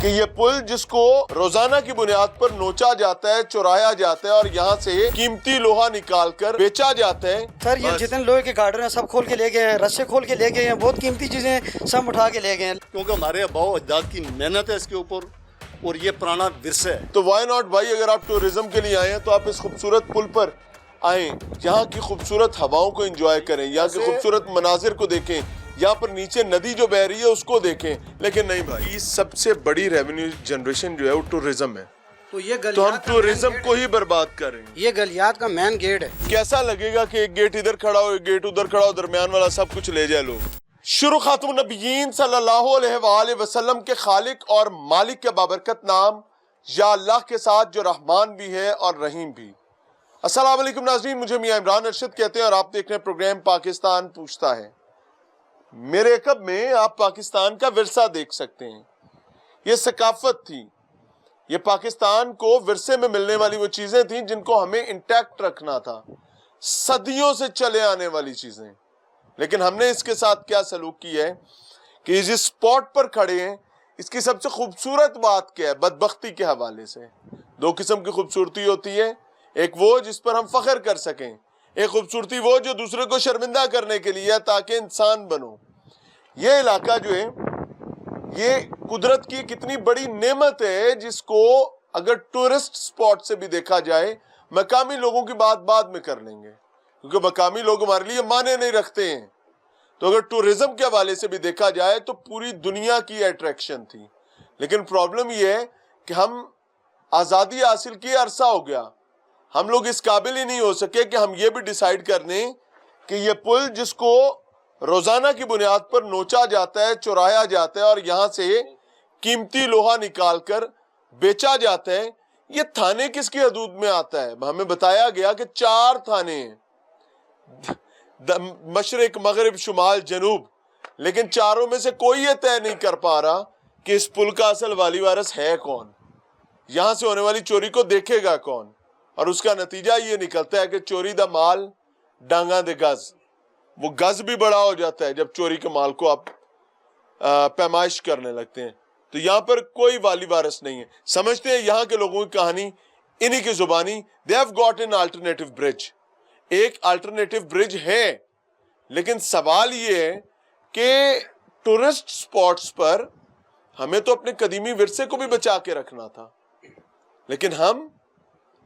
کہ یہ پل جس کو روزانہ کی بنیاد پر نوچا جاتا ہے, چرایا جاتا ہے اور یہاں سے قیمتی لوہا نکال کر بیچا جاتا ہے. سر یہ جتنے لوہے کے گارڈر ہیں سب کھول کے لے گئے ہیں, رسے کھول کے لے گئے ہیں, بہت قیمتی چیزیں سب اٹھا کے لے گئے ہیں, کیونکہ ہمارے آباؤ اجداد کی محنت ہے اس کے اوپر, اور یہ پرانا ورثہ ہے. تو وائی ناٹ بھائی, اگر آپ ٹورزم کے لیے آئے ہیں تو آپ اس خوبصورت پل پر آئیں, یہاں کی خوبصورت ہواؤں کو انجوائے کریں, یہاں کے خوبصورت مناظر کو دیکھیں, یہاں پر نیچے ندی جو بہ رہی ہے اس کو دیکھیں. لیکن نہیں بھائی, سب سے بڑی ریونیو جنریشن جو ہے وہ ٹورزم ہے, تو ہم ٹورزم کو ہی برباد کر رہے ہیں. یہ گلیات کا مین گیٹ ہے. کیسا لگے گا کہ ایک گیٹ ادھر کھڑا ہو, ایک گیٹ ادھر کھڑا ہو, درمیان والا سب کچھ لے جائے لوگ. شروع خاتم النبیین صلی اللہ علیہ وآلہ وسلم کے خالق اور مالک کے بابرکت نام یا اللہ کے ساتھ جو رحمان بھی ہے اور رحیم بھی. السلام علیکم ناظرین, مجھے میاں عمران ارشد کہتے ہیں اور آپ دیکھ رہے ہیں پروگرام پاکستان پوچھتا ہے. میرے کب میں آپ پاکستان کا ورثہ دیکھ سکتے ہیں. یہ ثقافت تھی, یہ پاکستان کو ورثے میں ملنے والی وہ چیزیں تھیں جن کو ہمیں انٹیکٹ رکھنا تھا, صدیوں سے چلے آنے والی چیزیں. لیکن ہم نے اس کے ساتھ کیا سلوک کی ہے کہ جس سپاٹ پر کھڑے ہیں اس کی سب سے خوبصورت بات کیا ہے, بدبختی کے حوالے سے. دو قسم کی خوبصورتی ہوتی ہے, ایک وہ جس پر ہم فخر کر سکیں, ایک خوبصورتی وہ جو دوسرے کو شرمندہ کرنے کے لیے تاکہ انسان بنو. یہ علاقہ جو ہے یہ قدرت کی کتنی بڑی نعمت ہے جس کو اگر ٹورسٹ سپاٹ سے بھی دیکھا جائے, مقامی لوگوں کی بات بعد میں کر لیں گے کیونکہ مقامی لوگ ہمارے لیے معنی نہیں رکھتے ہیں, تو اگر ٹورزم کے حوالے سے بھی دیکھا جائے تو پوری دنیا کی اٹریکشن تھی. لیکن پرابلم یہ ہے کہ ہم آزادی حاصل کی عرصہ ہو گیا, ہم لوگ اس قابل ہی نہیں ہو سکے کہ ہم یہ بھی ڈیسائیڈ کر لیں کہ یہ پل جس کو روزانہ کی بنیاد پر نوچا جاتا ہے, چرایا جاتا ہے اور یہاں سے قیمتی لوہا نکال کر بیچا جاتا ہے, یہ تھانے کس کی حدود میں آتا ہے. ہمیں بتایا گیا کہ 4 تھانے ہیں, مشرق, مغرب, شمال, جنوب, لیکن چاروں میں سے کوئی یہ طے نہیں کر پا رہا کہ اس پل کا اصل والی وارث ہے کون, یہاں سے ہونے والی چوری کو دیکھے گا کون. اور اس کا نتیجہ یہ نکلتا ہے کہ چوری دا مال ڈانگا دے گز, وہ گز بھی بڑا ہو جاتا ہے جب چوری کے مال کو آپ پیمائش کرنے لگتے ہیں. تو یہاں پر کوئی والی وارث نہیں ہے. سمجھتے ہیں یہاں کے لوگوں کی کہانی انہی کی زبانی, they have got an alternative bridge, ایک الٹرنیٹو برج ہے. لیکن سوال یہ ہے کہ ٹورسٹ سپاٹس پر ہمیں تو اپنے قدیمی ورثے کو بھی بچا کے رکھنا تھا, لیکن ہم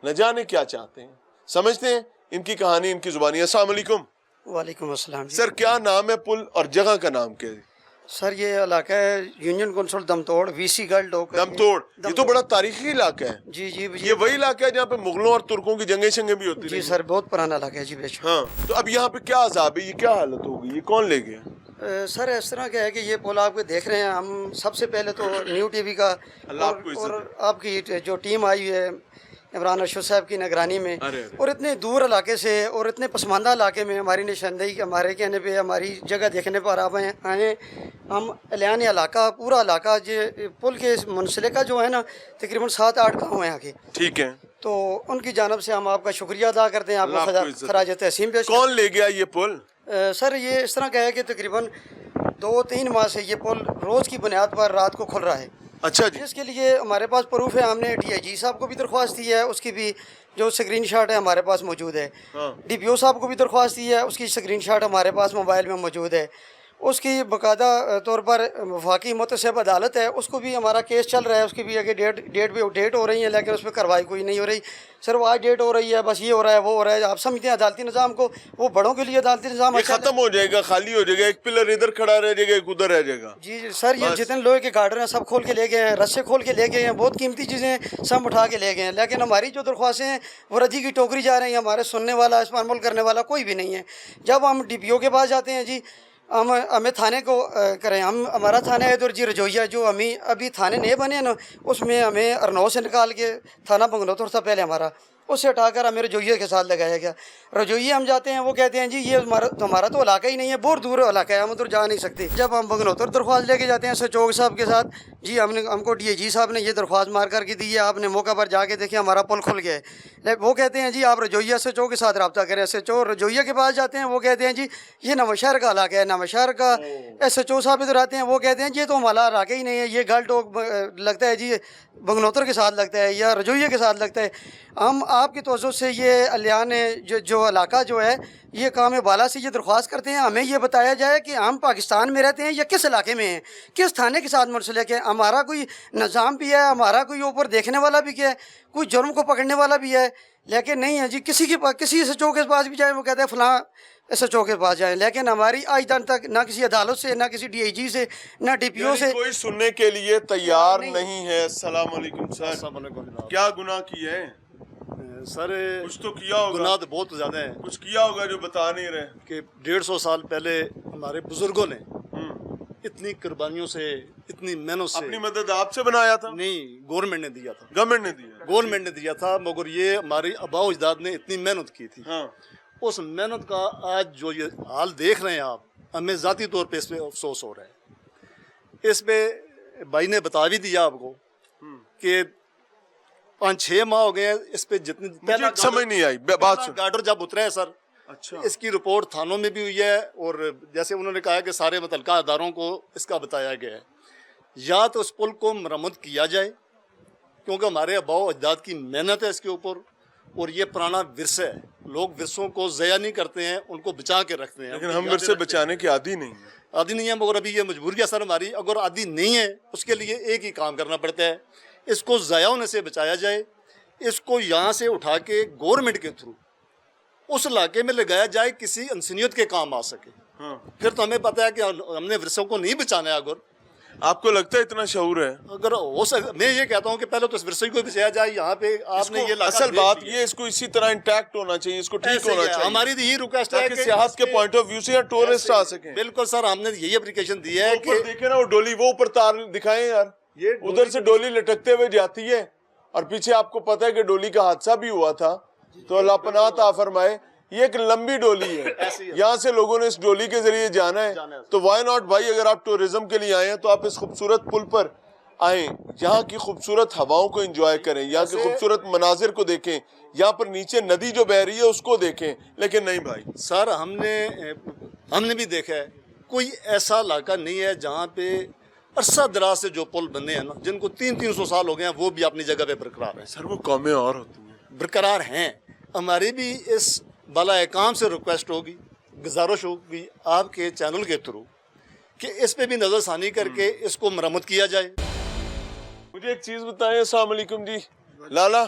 نہ جانے کیا چاہتے ہیں. سمجھتے ہیں ان کی کہانی, ان کی زبانی. السلام علیکم. وعلیکم السلام. سر کیا نام ہے پل اور جگہ کا نام کیا ہے؟ سر یہ علاقہ ہے یونین کونسل دمتوڑ, وی سی گرل ڈوک. دمتوڑ, یہ تو بڑا تاریخی علاقہ ہے. جی جی, یہ وہی علاقہ ہے جہاں پہ مغلوں اور ترکوں کی جنگیں شنگیں بھی ہوتی جی سر, بہت پرانا علاقہ ہے جی. بے شک. ہاں, تو اب یہاں پہ کیا عذاب ہے, یہ کیا حالت ہوگی, یہ کون لے گیا؟ سر اس طرح کیا ہے کہ یہ پل آپ کو دیکھ رہے ہیں, ہم سب سے پہلے تو نیو ٹی وی کا اور آپ کی جو ٹیم آئی ہوئی ہے عمران ارشد صاحب کی نگرانی میں, اور اتنے دور علاقے سے اور اتنے پسماندہ علاقے میں ہماری نشاندہی, ہمارے کہنے پہ ہماری جگہ دیکھنے پر آپ آئے. ہم اعلان علاقہ, پورا علاقہ پل کے منسلکہ جو ہے نا تقریباً 7-8 گاؤں ہیں آگے. ٹھیک ہے, تو ان کی جانب سے ہم آپ کا شکریہ ادا کرتے ہیں, آپ کو خراج تحسین پیش. کون لے گیا یہ پل؟ سر یہ اس طرح کا ہے کہ تقریباً 2-3 ماہ سے یہ پل روز کی بنیاد پر رات کو کھل رہا ہے. اچھا جی. جس کے لیے ہمارے پاس پروف ہے, ہم نے ڈی آئی جی صاحب کو بھی درخواست دی ہے, اس کی بھی جو سکرین شاٹ ہے ہمارے پاس موجود ہے. ڈی پی او صاحب کو بھی درخواست دی ہے, اس کی سکرین شاٹ ہمارے پاس موبائل میں موجود ہے. اس کی باقاعدہ طور پر وفاقی متصب عدالت ہے, اس کو بھی ہمارا کیس چل رہا ہے, اس کی بھی آگے ڈیٹ ہو رہی ہے, لیکن اس پہ کارروائی کوئی نہیں ہو رہی. سر وہ آج ڈیٹ ہو رہی ہے, بس یہ ہو رہا ہے, وہ ہو رہا ہے. آپ سمجھتے ہیں عدالتی نظام کو, وہ بڑوں کے لیے عدالتی نظام ختم ہو جائے گا, خالی ہو جائے گا, ایک پلر ادھر کھڑا رہ جائے گا, ایک ادھر رہ جائے گا. جی سر, یہ جتنے لوہے کے گارڈر ہیں سب کھول کے لے گئے ہیں, رسے کھول کے لے گئے ہیں, بہت قیمتی چیزیں سب اٹھا کے لے گئے ہیں. لیکن ہماری جو درخواستیں ہیں وہ ردی کی ٹوکری جا رہی ہیں, ہمارے سننے والا, اس پر عمل کرنے والا کوئی بھی نہیں ہے. جب ہم ڈی پی او کے پاس جاتے ہیں جی, ہمیں تھانے کو کریں, ہمارا تھانہ ہے ادھر جی رجویہ, جو ابھی تھانے نئے بنے ہیں نا, اس میں ہمیں ارنو سے نکال کے تھانہ بنگلوتر تھا پہلے ہمارا, उससे हटाकर हमें रजोइये के साथ लगाया गया। रजोइये हम जाते हैं, वो कहते हैं जी ये हमारा तो इलाका ही नहीं है, बहुत दूर इलाका है, हम उधर जा नहीं सकते। जब हम बगनौतर दरख्वास्त लेके जाते हैं SHO साहब के साथ, जी हमको DIG साहब ने ये दरख्वास्त मार करके दी है, आपने मौका पर जाके देखिए हमारा पुल खुल गया है। वो कहते हैं जी आप रजोइया SHO के साथ रब्ता करें। SHO रजोइया के पास जाते हैं, वो कहते हैं जी ये नवांशहर का इलाका है, नवांशहर का SHO साहब इधर आते हैं, वो कहते हैं ये तो हमारा इलाका ही नहीं है, ये गल टोक लगता है जी बगनौतर के साथ लगता है या रजोइया के साथ लगता है। हम आपकी तवज्जो से ये अलियान जो इलाका जो है ये काम बाला से ये दरख्वास्त करते हैं, हमें ये बताया जाए कि हम पाकिस्तान में रहते हैं या किस इलाके में हैं, किस थाने के साथ मुंसलिक है, हमारा कोई निज़ाम भी है, हमारा कोई ऊपर देखने वाला भी है, कोई जुर्म को पकड़ने वाला भी है। लेकिन नहीं है जी, किसी SHO के पास भी जाए वो कहते हैं फलां SHO के पास जाएं, लेकिन हमारी आज तक ना किसी अदालत से, ना किसी DIG से, ना DPO से कोई सुनने के लिए तैयार नहीं है। अस्सलाम वालेकुम सर, क्या गुनाह किए हैं सर? कुछ तो किया होगा, गुनाह तो बहुत ज़्यादा है, कुछ किया होगा जो बता नहीं रहे कि 150 साल पहले हमारे बुजुर्गों ने इतनी कुर्बानियों से, इतनी मेहनत से, अपनी मदद आपसे बनाया था? नहीं, गवर्नमेंट ने दिया था, गवर्नमेंट ने दिया, गवर्नमेंट ने दिया था, मगर ये हमारी आबा अजदाद ने इतनी मेहनत की थी। हाँ। उस मेहनत का आज जो ये हाल देख रहे हैं आप, हमें ज़ाती तौर पे इस पर अफसोस हो रहा है। इस पे भाई ने बता भी दिया आपको कि 5-6 माह हो गए हैं इस पे, जितनी मुझे समझ नहीं आई बात सुन। गार्डर जब उतरे हैं सर, अच्छा, इसकी रिपोर्ट थानों में भी हुई है, और जैसे उन्होंने कहा कि सारे मुतल्लिका अदारों को इसका बताया गया है, या तो इस पुल को मरम्मत किया जाए क्योंकि हमारे आबाओ अजदाद की मेहनत है इसके ऊपर, और ये पुराना विरसा है, लोग विरसों को ज़या नहीं करते हैं, उनको बचा के रखते हैं। लेकिन हम विरसे बचाने के आदी नहीं है, आदि नहीं है, मगर अभी ये मजबूरी है सर हमारी। अगर आदि नहीं है उसके लिए एक ही काम करना पड़ता है, इसको ज़ाया होने से बचाया जाए, इसको यहाँ से उठा के गवर्नमेंट के थ्रू उस इलाके में लगाया जाए, किसी इंसानियत के काम आ सके। हाँ। फिर तो हमें पता है कि हमने विरसों को नहीं बचाना है। अगर आपको लगता है इतना शऊर है? अगर हो सके, मैं ये कहता हूँ कि पहले तो इस विरसे को बचाया जाए। यहाँ पे आपने ये असल बात ये, इसको इसी तरह इंटैक्ट होना चाहिए, इसको ठीक होना चाहिए। हमारी तो यही रिक्वेस्ट है कि सियाहत के पॉइंट ऑफ व्यू से यहाँ टूरिस्ट आ सके। बिल्कुल सर, हमने यही एप्लीकेशन दी है कि देखे ना वो डोली, वो ऊपर तार दिखाएं यार, ये उधर से डोली लटकते हुए जाती है, और पीछे आपको पता है कि डोली का हादसा भी हुआ था, तो अल्लाह पनाह ता फरमाए। ये एक लंबी डोली है, यहाँ से लोगों ने इस डोली के जरिए जाना है, तो वाई नॉट भाई, अगर आप टूरिज्म के लिए आए हैं तो आप इस खूबसूरत पुल पर आए, यहाँ की खूबसूरत हवाओं को एंजॉय करें, यहाँ के खूबसूरत मनाजिर को देखें, यहाँ पर नीचे नदी जो बह रही है उसको देखें। लेकिन नहीं भाई सर, हमने भी देखा है, कोई ऐसा इलाका नहीं है जहाँ पे अरसा दराज से जो पुल बने हैं ना, जिनको 300-300 साल हो गए हैं, वो भी अपनी जगह पे बरकरार हैं। सर वो कौमें और होती हैं, बरकरार हैं। हमारी भी इस बाला काम से रिक्वेस्ट होगी, गुजारिश होगी आपके चैनल के थ्रू कि इस पे भी नज़रसानी करके इसको मरम्मत किया जाए। मुझे एक चीज़ बताएं। अस्सलाम वालेकुम जी। लाला,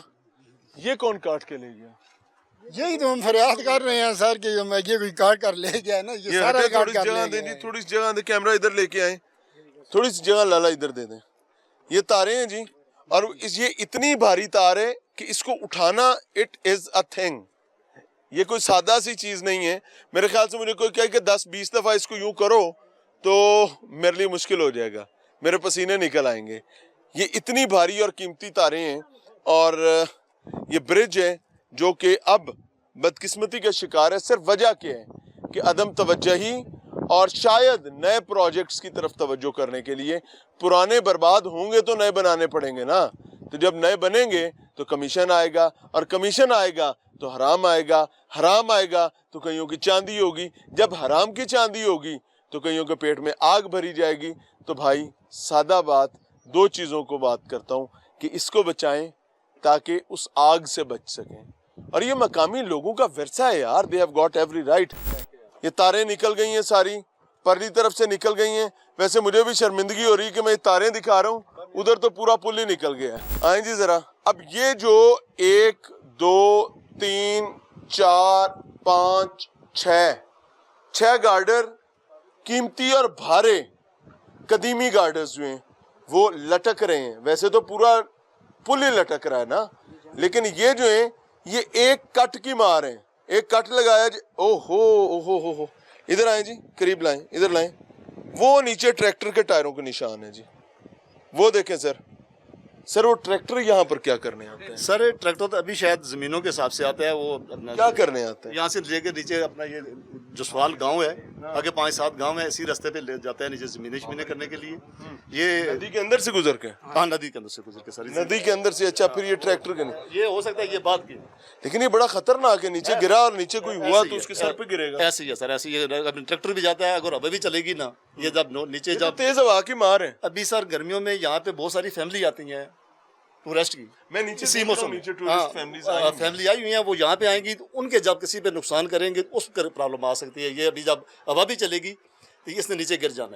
ये कौन काट के ले गया? यही तो हम फरियाद कर रहे हैं सर कि ये कोई काट कर ले गया ना, ये सारा हटे, काट थोड़ी कर जगह ले दे गया दी, थोड़ी सी जगह दे, कैमरा इधर लेके आए, थोड़ी सी जगह लाला इधर दे दें। ये तारे हैं जी, और ये इतनी भारी तार है कि इसको उठाना इट इज अ थिंग, ये कोई सादा सी चीज नहीं है। मेरे ख्याल से मुझे कोई कहे कि 10-20 दफा इसको यूं करो तो मेरे लिए मुश्किल हो जाएगा, मेरे पसीने निकल आएंगे। ये इतनी भारी और कीमती तारे हैं, और ये ब्रिज है जो कि अब बदकिस्मती का शिकार है। सिर्फ वजह क्या है कि अदम तवज्जही और शायद नए प्रोजेक्ट्स की तरफ तवज्जो करने के लिए। पुराने बर्बाद होंगे तो नए बनाने पड़ेंगे ना, तो जब नए बनेंगे तो कमीशन आएगा, और कमीशन आएगा तो हराम आएगा, हराम आएगा तो कईयों की चांदी होगी, जब हराम की चांदी होगी तो कईयों के पेट में आग भरी जाएगी। तो भाई सादा बात, दो चीज़ों को बात करता हूँ कि इसको बचाएं ताकि उस आग से बच सकें, और ये मकामी लोगों का विरसा है यार, they have got every right. ये तारें निकल गई हैं, सारी परली तरफ से निकल गई हैं। वैसे मुझे भी शर्मिंदगी हो रही है कि मैं तारें दिखा रहा हूँ, उधर तो पूरा पुल ही निकल गया है। आए जी जरा, अब ये जो 1 2 3 4 5 6 गार्डर, कीमती और भारे कदीमी गार्डर्स जो हैं वो लटक रहे हैं। वैसे तो पूरा पुल ही लटक रहा है ना, लेकिन ये जो है ये एक कट की मार है, एक कट लगाया। ओहो ओहो हो, इधर आए जी, करीब लाएं, इधर लाएं। वो नीचे ट्रैक्टर के टायरों के निशान है जी, वो देखें सर, सर वो ट्रैक्टर यहाँ पर क्या करने आते हैं? सर ट्रैक्टर तो अभी शायद ज़मीनों के हिसाब से आता है, वो अपना क्या करने आते हैं? यहाँ से लेकर नीचे अपना ये जसवाल गांव है, आगे 5-7 गांव है, इसी रास्ते पे ले जाते हैं नीचे ज़मीनें करने के लिए। ये नदी के अंदर से गुजर के? हाँ, नदी के अंदर से गुजर के सर। नदी के अंदर से। अच्छा, फिर ये ट्रैक्टर के नहीं, ये हो सकता है ये बात की, लेकिन ये बड़ा खतरनाक है, नीचे गिरा और नीचे कोई हुआ ऐसे ही तो है, उसके सर पे गिरेगा। ऐसे ही है सर, ऐसे ही है। अभी ट्रैक्टर भी जाता है, अगर हवा भी चलेगी ना, ये जब नीचे ये तो जब तेज हवा की मार है। अभी सर गर्मियों में यहाँ पे बहुत सारी फैमिली आती हैं टूरिस्ट की, मैं नीचे इसी देख रहा हूँ, मौसम में नीचे टूरिस्ट फैमिलीज आई हाँ, हुई हैं। फैमिली आई हुई हैं, वो यहाँ पे आएंगी तो उनके जब किसी पे नुकसान करेंगे तो उस पर प्रॉब्लम आ सकती है। ये अभी जब हवा भी चलेगी तो इसने नीचे गिर जाना है।